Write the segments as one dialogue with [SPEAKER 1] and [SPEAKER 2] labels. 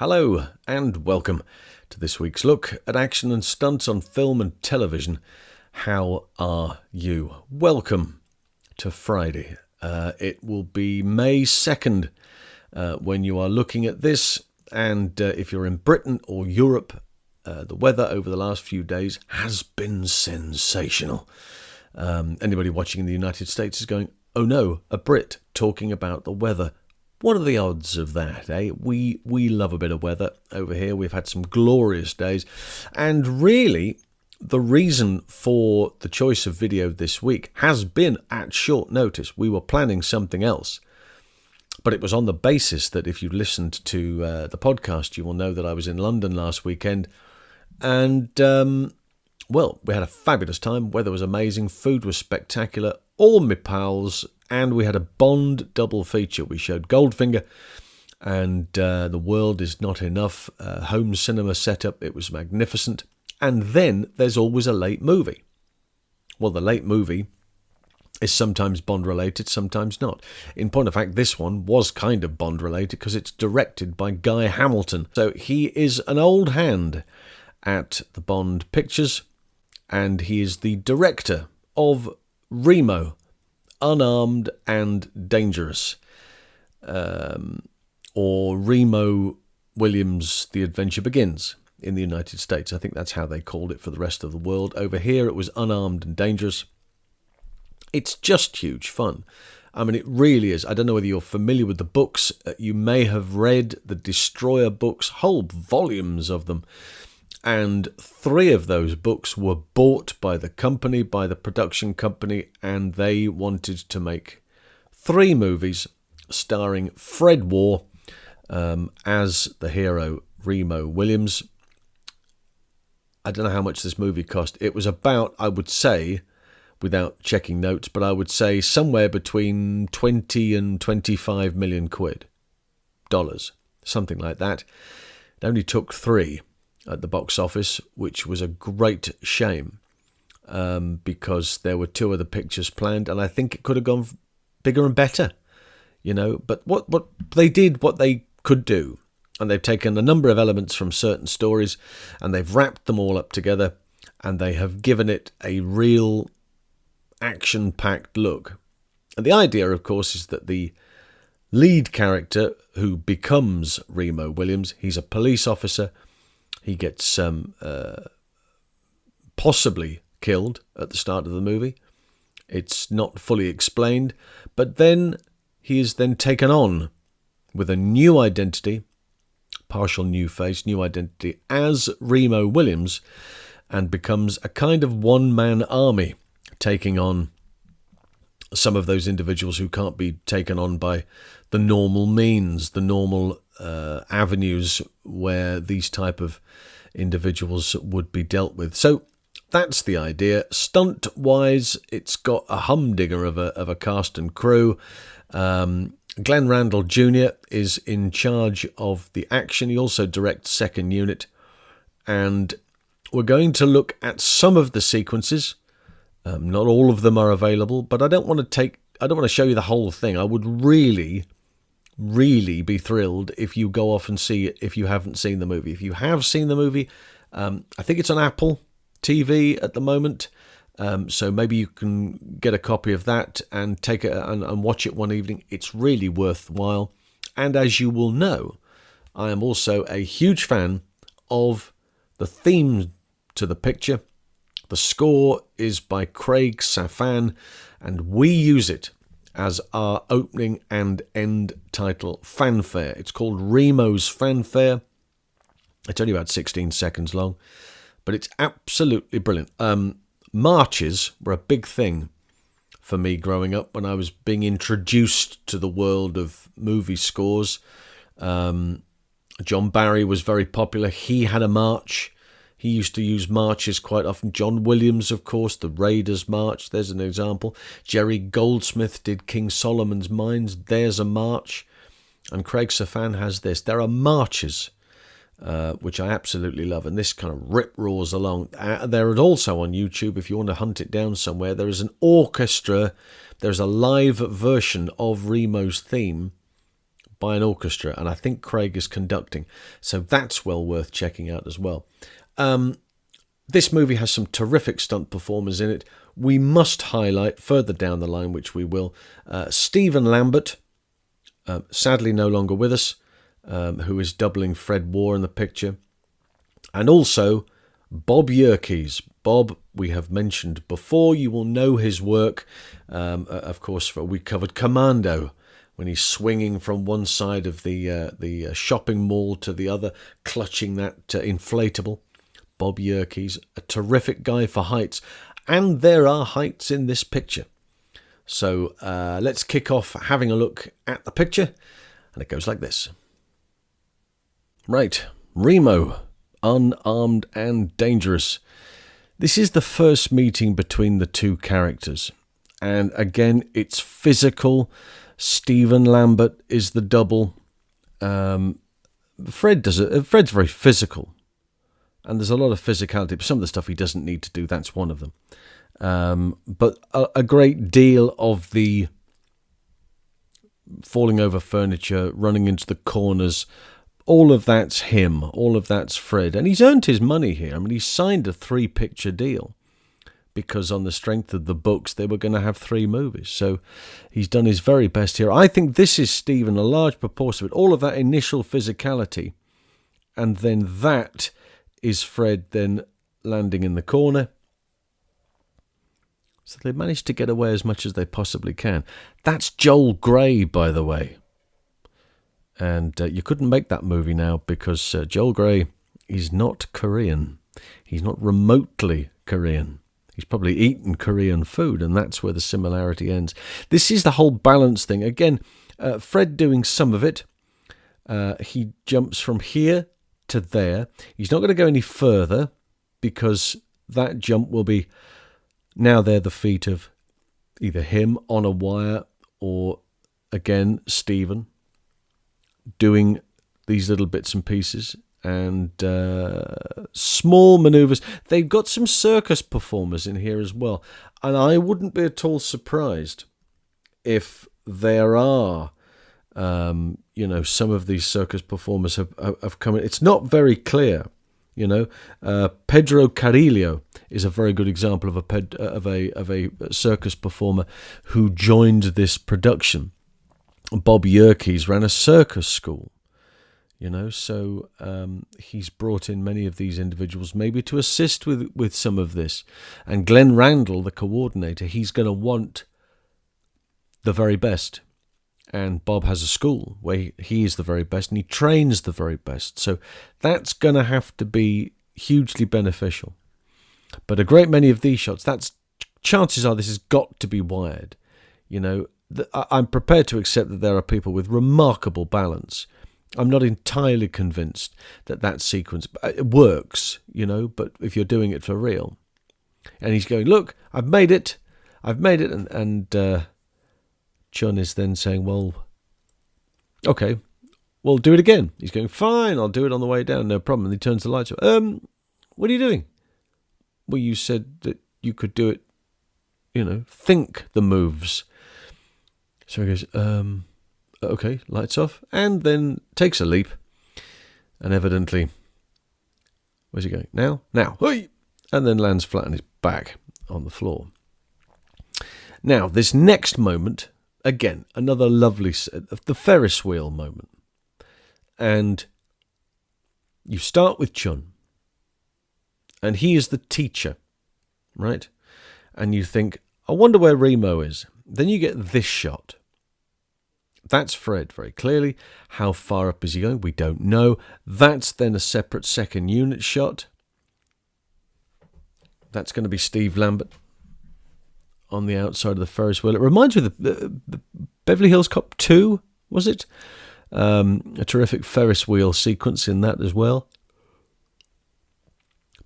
[SPEAKER 1] Hello and welcome to this week's look at action and stunts on film and television. How are you? Welcome to Friday. It will be May 2nd when you are looking at this, and if you're in Britain or Europe, the weather over the last few days has been sensational. Anybody watching in the United States is going, oh no, a Brit talking about the weather. What are the odds of that, eh? We love a bit of weather over here. We've had some glorious days. And really, the reason for the choice of video this week has been at short notice. We were planning something else. But it was on the basis that if you listened to the podcast, you will know that I was in London last weekend. And, well, we had a fabulous time. Weather was amazing. Food was spectacular. All my pals. And we had a Bond double feature. We showed Goldfinger and The World Is Not Enough, home cinema setup. It was magnificent. And then there's always a late movie. Well, the late movie is sometimes Bond related, sometimes not. In point of fact, this one was kind of Bond related because it's directed by Guy Hamilton. So he is an old hand at the Bond pictures, and he is the director of REMO, Unarmed and Dangerous, or Remo Williams' The Adventure Begins in the United States. I think that's how they called it for the rest of the world. Over here it was Unarmed and Dangerous. It's just huge fun. I mean, it really is. I don't know whether you're familiar with the books. You may have read the Destroyer books, whole volumes of them. And 3 of those books were bought by the company, by the production company, and they wanted to make 3 movies starring Fred War as the hero, Remo Williams. I don't know how much this movie cost. It was about, I would say, without checking notes, but I would say somewhere between 20 and 25 million quid. Dollars, something like that. It only took 3. At the box office, which was a great shame because there were 2 other pictures planned, and I think it could have gone bigger and better, you know. But what they did, what they could do, and they've taken a number of elements from certain stories and they've wrapped them all up together, and they have given it a real action-packed look. And the idea, of course, is that the lead character who becomes Remo Williams, he's a police officer. He gets possibly killed at the start of the movie. It's not fully explained. But then he is then taken on with a new identity, partial new face, new identity, as Remo Williams, and becomes a kind of one-man army, taking on some of those individuals who can't be taken on by the normal means, the normal avenues where these type of individuals would be dealt with. So that's the idea. Stunt-wise, it's got a humdinger of a cast and crew. Glenn Randall Jr. is in charge of the action. He also directs second unit. And we're going to look at some of the sequences. Not all of them are available, but I don't want to show you the whole thing. I would really be thrilled if you go off and see it if you haven't seen the movie. If you have seen the movie, I think it's on Apple TV at the moment, so maybe you can get a copy of that and take it and watch it one evening. It's really worthwhile. And as you will know, I am also a huge fan of the theme to the picture. The score is by Craig Safan, and we use it as our opening and end title fanfare. It's called Remo's Fanfare. It's only about 16 seconds long, but it's absolutely brilliant. Marches were a big thing for me growing up when I was being introduced to the world of movie scores. John Barry was very popular. He had a march. He used to use marches quite often. John Williams, of course, the Raiders March. There's an example. Jerry Goldsmith did King Solomon's Mines. There's a march. And Craig Safan has this. There are marches, which I absolutely love. And this kind of rip-roars along. There are also on YouTube, if you want to hunt it down somewhere, there is an orchestra. There's a live version of Remo's theme by an orchestra, and I think Craig is conducting, so that's well worth checking out as well. This movie has some terrific stunt performers in it. We must highlight further down the line, which we will, Stephen Lambert, sadly no longer with us, who is doubling Fred War in the picture, and also Bob Yerkes. Bob, we have mentioned before. You will know his work. Of course, we covered Commando, when he's swinging from one side of the shopping mall to the other, clutching that inflatable. Bob Yerkes, a terrific guy for heights. And there are heights in this picture. So let's kick off having a look at the picture. And it goes like this. Right, Remo, unarmed and dangerous. This is the first meeting between the two characters. And again, it's physical. Stephen Lambert is the double. Fred does it. Fred's very physical. And there's a lot of physicality. But some of the stuff he doesn't need to do, that's one of them. But a great deal of the falling over furniture, running into the corners, all of that's him. All of that's Fred. And he's earned his money here. I mean, he signed a 3-picture deal because on the strength of the books, they were going to have 3 movies. So he's done his very best here. I think this is Stephen, a large proportion of it. All of that initial physicality. And then that is Fred then landing in the corner. So they managed to get away as much as they possibly can. That's Joel Grey, by the way. And you couldn't make that movie now because Joel Grey is not Korean. He's not remotely Korean. He's probably eaten Korean food, and that's where the similarity ends. This is the whole balance thing. Again, Fred doing some of it. He jumps from here to there. He's not going to go any further because that jump will be, now they're the feet of either him on a wire or, again, Stephen doing these little bits and pieces and small maneuvers. They've got some circus performers in here as well. And I wouldn't be at all surprised if there are some of these circus performers have come in. It's not very clear, Pedro Carrillo is a very good example of a circus performer who joined this production. Bob Yerkes ran a circus school, so he's brought in many of these individuals maybe to assist with some of this. And Glenn Randall, the coordinator, he's going to want the very best. And Bob has a school where he is the very best and he trains the very best. So that's going to have to be hugely beneficial. But a great many of these shots, chances are this has got to be wired. I'm prepared to accept that there are people with remarkable balance. I'm not entirely convinced that sequence it works, but if you're doing it for real. And he's going, look, I've made it. And Chun is then saying, well, okay, well, do it again. He's going, fine, I'll do it on the way down, no problem. And he turns the lights off. What are you doing? Well, you said that you could do it, think the moves. So he goes, okay, lights off, and then takes a leap. And evidently, where's he going? Now, hey! And then lands flat on his back on the floor. Now, this next moment, again, another lovely, the Ferris wheel moment. And you start with Chun. And he is the teacher, right? And you think, I wonder where Remo is. Then you get this shot. That's Fred very clearly. How far up is he going? We don't know. That's then a separate second unit shot. That's going to be Steve Lambert on the outside of the Ferris wheel. It reminds me of the Beverly Hills Cop 2, was it? A terrific Ferris wheel sequence in that as well.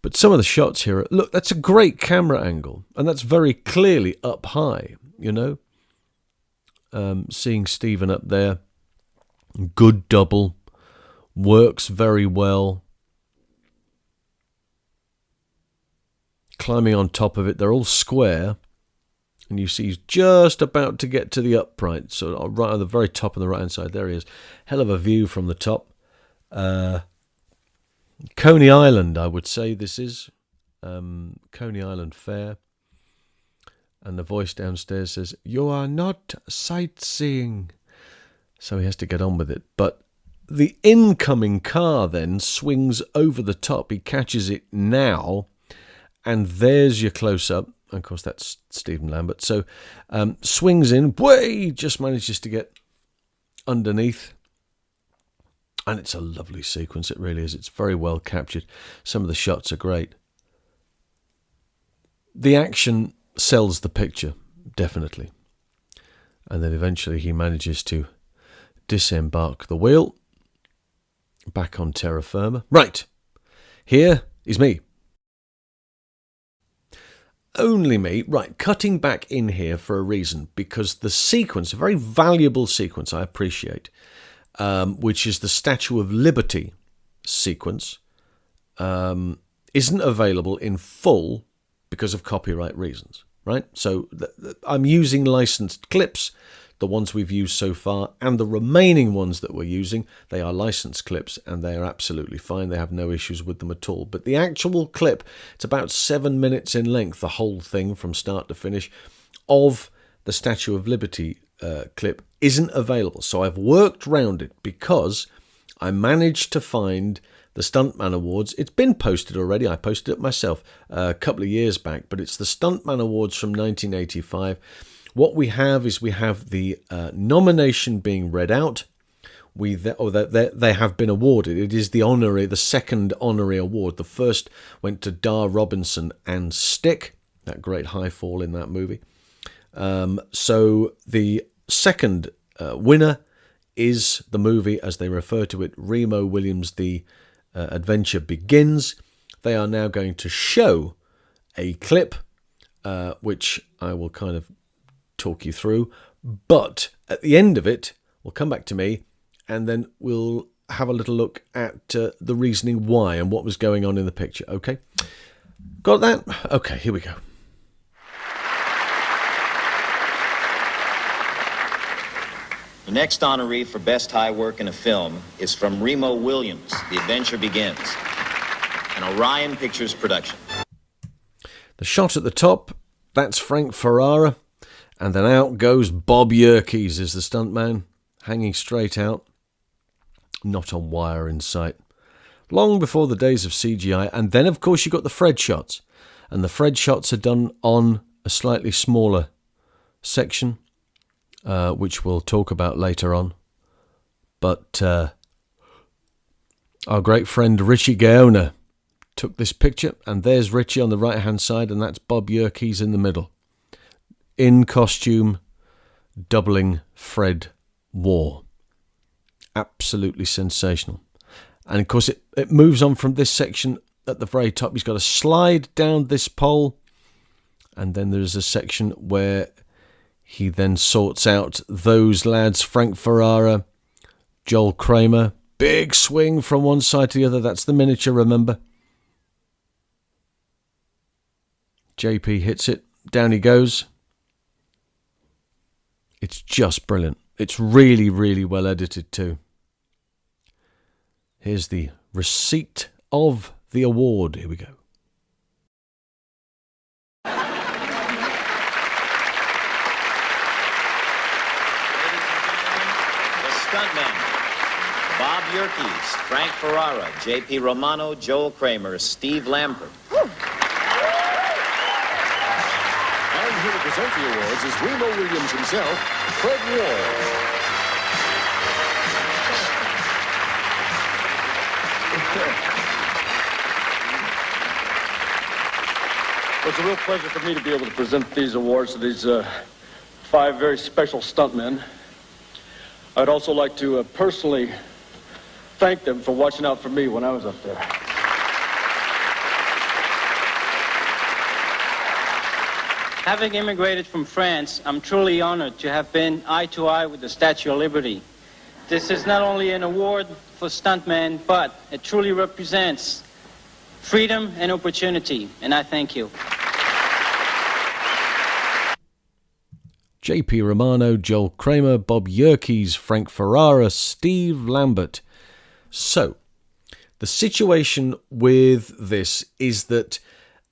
[SPEAKER 1] But some of the shots here, look, that's a great camera angle. And that's very clearly up high, Seeing Stephen up there. Good double. Works very well. Climbing on top of it. They're all square. And you see he's just about to get to the upright, so right on the very top on the right-hand side. There he is. Hell of a view from the top. Coney Island, I would say this is. Coney Island Fair. And the voice downstairs says, "You are not sightseeing." So he has to get on with it. But the incoming car then swings over the top. He catches it now. And there's your close-up. Of course, that's Stephen Lambert. So swings in. Way! Just manages to get underneath. And it's a lovely sequence. It really is. It's very well captured. Some of the shots are great. The action sells the picture, definitely. And then eventually he manages to disembark the wheel back on terra firma. Right, here is me. Only me. Right, cutting back in here for a reason, because the sequence, a very valuable sequence I appreciate, which is the Statue of Liberty sequence, isn't available in full because of copyright reasons. Right, so I'm using licensed clips, the ones we've used so far, and the remaining ones that we're using, they are licensed clips, and they are absolutely fine. They have no issues with them at all. But the actual clip, it's about 7 minutes in length, the whole thing from start to finish, of the Statue of Liberty clip isn't available. So I've worked round it because I managed to find the Stuntman Awards. It's been posted already. I posted it myself a couple of years back, but it's the Stuntman Awards from 1985. What we have is the nomination being read out. They have been awarded. It is the second honorary award. The first went to Dar Robinson and Stick, that great high fall in that movie. So the second winner is the movie, as they refer to it, Remo Williams, The Adventure Begins. They are now going to show a clip, which I will kind of talk you through. But at the end of it, we'll come back to me, and then we'll have a little look at the reasoning why and what was going on in the picture. Okay? Got that? Okay, here we go.
[SPEAKER 2] The next honoree for Best High Work in a Film is from Remo Williams, The Adventure Begins, an Orion Pictures production.
[SPEAKER 1] The shot at the top, that's Frank Ferrara, and then out goes Bob Yerkes as the stuntman, hanging straight out, not on wire in sight. Long before the days of CGI, and then of course you've got the Fred shots, and the Fred shots are done on a slightly smaller section, which we'll talk about later on. But our great friend Richie Gaona took this picture, and there's Richie on the right-hand side, and that's Bob Yerkes in the middle, in costume, doubling Fred War. Absolutely sensational. And of course it moves on from this section at the very top. He's got to slide down this pole, and then there's a section where he then sorts out those lads, Frank Ferrara, Joel Kramer. Big swing from one side to the other. That's the miniature, remember? JP hits it. Down he goes. It's just brilliant. It's really, really well edited too. Here's the receipt of the award. Here we go.
[SPEAKER 2] Stuntmen: Bob Yerkes, Frank Ferrara, J.P. Romano, Joel Kramer, Steve Lambert.
[SPEAKER 3] And here to present the awards is Remo Williams himself, Fred Ward.
[SPEAKER 4] Well, it's a real pleasure for me to be able to present these awards to these 5 very special stuntmen. I'd also like to personally thank them for watching out for me when I was up there.
[SPEAKER 5] Having immigrated from France, I'm truly honored to have been eye to eye with the Statue of Liberty. This is not only an award for stuntmen, but it truly represents freedom and opportunity, and I thank you.
[SPEAKER 1] J.P. Romano, Joel Kramer, Bob Yerkes, Frank Ferrara, Steve Lambert. So, the situation with this is that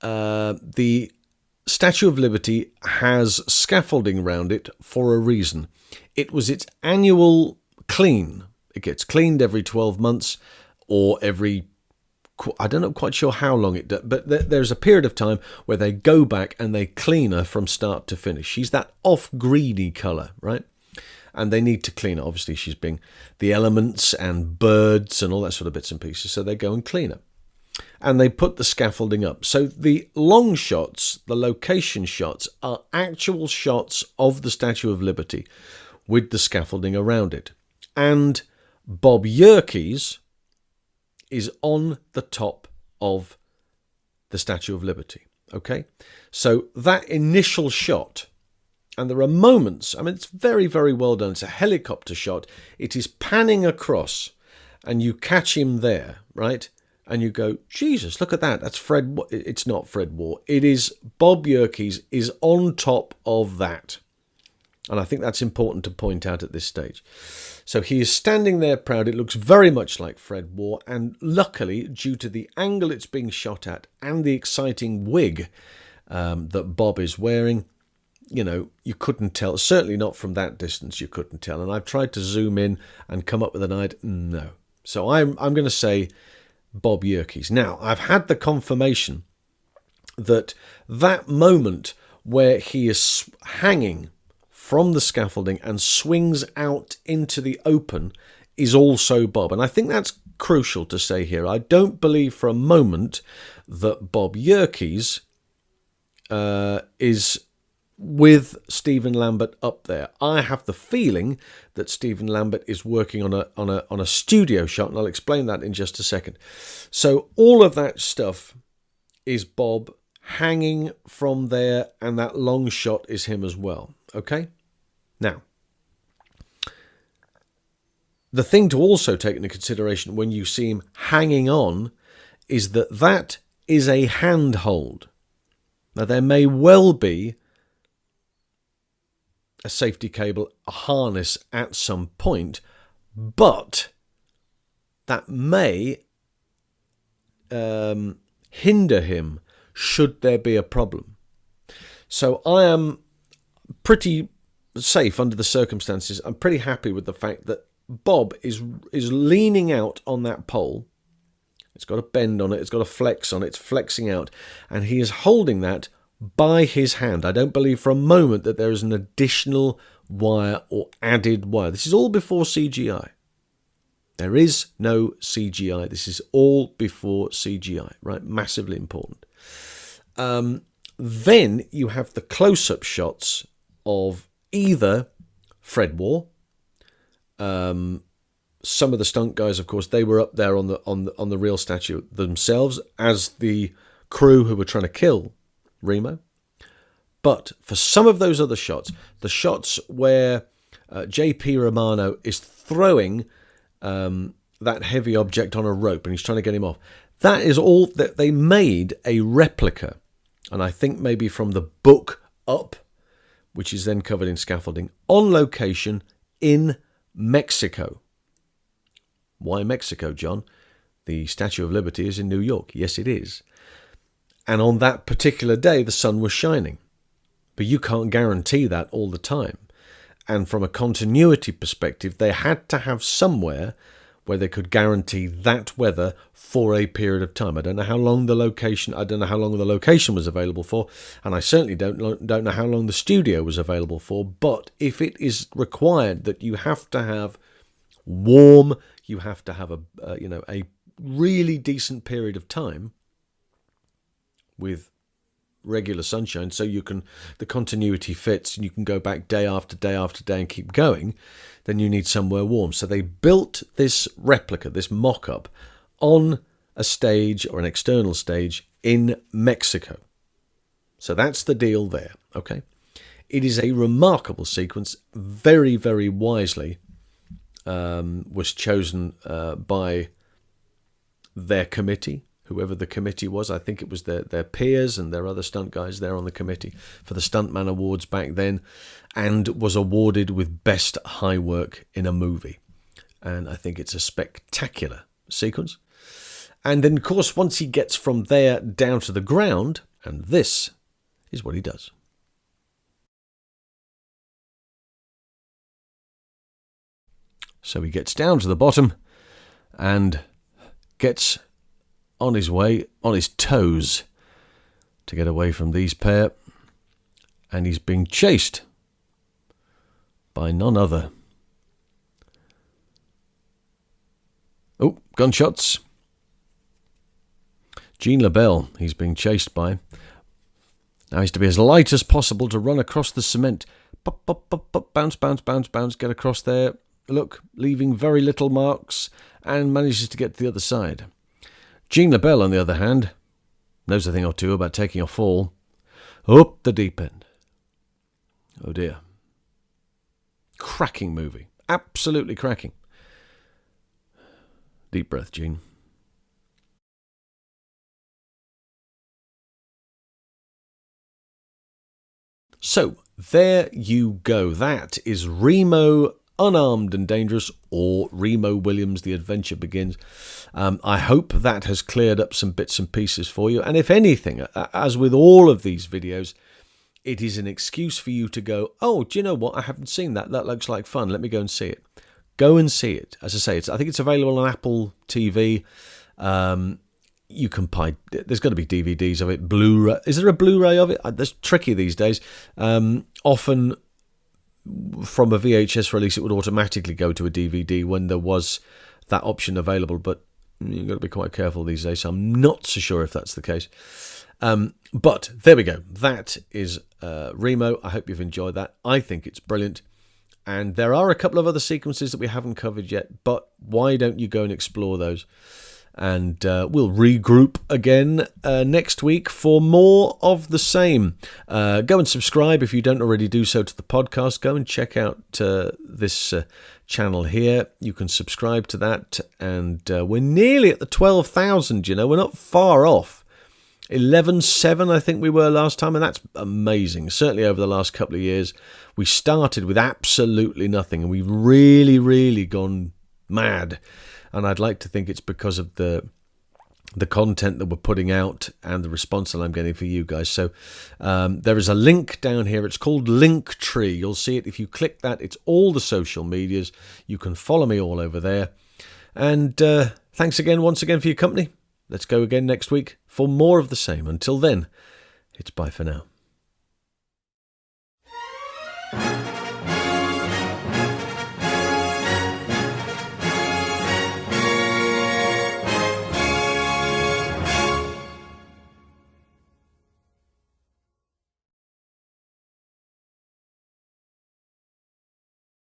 [SPEAKER 1] the Statue of Liberty has scaffolding around it for a reason. It was its annual clean. It gets cleaned every 12 months or every, I don't know quite sure how long it does, but there's a period of time where they go back and they clean her from start to finish. She's that off-greeny colour, right? And they need to clean her. Obviously, she's being the elements and birds and all that sort of bits and pieces, so they go and clean her. And they put the scaffolding up. So the long shots, the location shots, are actual shots of the Statue of Liberty with the scaffolding around it. And Bob Yerkes is on the top of the Statue of Liberty. Okay? So that initial shot, and there are moments, I mean, it's very, very well done. It's a helicopter shot. It is panning across, and you catch him there, right? And you go, Jesus, look at that. That's Fred. It's not Fred War. It is Bob Yerkes is on top of that. And I think that's important to point out at this stage. So he is standing there proud. It looks very much like Fred War. And luckily, due to the angle it's being shot at and the exciting wig that Bob is wearing, you know, you couldn't tell. Certainly not from that distance, you couldn't tell. And I've tried to zoom in and come up with an idea. No. So I'm going to say Bob Yerkes. Now, I've had the confirmation that that moment where he is hanging from the scaffolding and swings out into the open is also Bob. And I think that's crucial to say here. I don't believe for a moment that Bob Yerkes is with Stephen Lambert up there. I have the feeling that Stephen Lambert is working on a studio shot, and I'll explain that in just a second. So all of that stuff is Bob hanging from there, and that long shot is him as well. Okay? Now, the thing to also take into consideration when you see him hanging on is that that is a handhold. Now, there may well be a safety cable, a harness at some point, but that may hinder him should there be a problem. So I am pretty safe under the circumstances. I'm pretty happy with the fact that Bob is leaning out on that pole. It's got a bend on it, it's got a flex on it, it's flexing out, and he is holding that by his hand. I don't believe for a moment that there is an additional wire or added wire. This is all before CGI. There is no CGI. This is all before CGI, right? Massively important. Then you have the close-up shots of either Fred War. Some of the stunt guys, of course, they were up there on the real statue themselves as the crew who were trying to kill REMO. But for some of those other shots, the shots where J.P. Romano is throwing that heavy object on a rope and he's trying to get him off, that is all that they made a replica. And I think maybe from the book Up, which is then covered in scaffolding, on location in Mexico. Why Mexico, John? The Statue of Liberty is in New York. Yes, it is. And on that particular day, the sun was shining. But you can't guarantee that all the time. And from a continuity perspective, they had to have somewhere where they could guarantee that weather for a period of time. I don't know how long the location was available for, and I certainly don't know how long the studio was available for. But if it is required that you have to have warm, you have to have a really decent period of time with regular sunshine, so the continuity fits and you can go back day after day after day and keep going, then you need somewhere warm. So they built this replica, this mock-up, on a stage or an external stage in Mexico. So that's the deal there, okay? It is a remarkable sequence, very, very wisely was chosen by their committee whoever the committee was. I think it was their peers and their other stunt guys there on the committee for the Stuntman Awards back then, and was awarded with Best High Work in a Movie. And I think it's a spectacular sequence. And then, of course, once he gets from there down to the ground, and this is what he does. So he gets down to the bottom and gets on his way, on his toes, to get away from these pair. And he's being chased by none other. Oh, gunshots. Gene LaBelle, he's being chased by. Now he's to be as light as possible to run across the cement. Pop, pop, pop, pop, bounce, bounce, bounce, bounce, get across there. Look, leaving very little marks, and manages to get to the other side. Gene LaBelle, on the other hand, knows a thing or two about taking a fall. Up the deep end. Oh dear. Cracking movie. Absolutely cracking. Deep breath, Gene. So, there you go. That is Remo Unarmed and Dangerous, or Remo Williams, The Adventure Begins. I hope that has cleared up some bits and pieces for you. And if anything, as with all of these videos, it is an excuse for you to go, oh, do you know what? I haven't seen that. That looks like fun. Let me go and see it. Go and see it. As I say, I think it's available on Apple TV. You can buy, there's got to be DVDs of it. Blu-ray. Is there a Blu-ray of it? That's tricky these days. Often from a VHS release, it would automatically go to a DVD when there was that option available. But you've got to be quite careful these days. So I'm not so sure if that's the case. But there we go. That is Remo. I hope you've enjoyed that. I think it's brilliant. And there are a couple of other sequences that we haven't covered yet, but why don't you go and explore those? And we'll regroup again next week for more of the same. Go and subscribe if you don't already do so to the podcast. Go and check out this channel here. You can subscribe to that. And we're nearly at the 12,000, you know. We're not far off. 11.7 I think we were last time, and that's amazing. Certainly over the last couple of years, we started with absolutely nothing, and we've really gone mad. And I'd like to think it's because of the content that we're putting out and the response that I'm getting for you guys. So there is a link down here. It's called Linktree. You'll see it if you click that. It's all the social medias. You can follow me all over there. And thanks again, once again, for your company. Let's go again next week for more of the same. Until then, it's bye for now.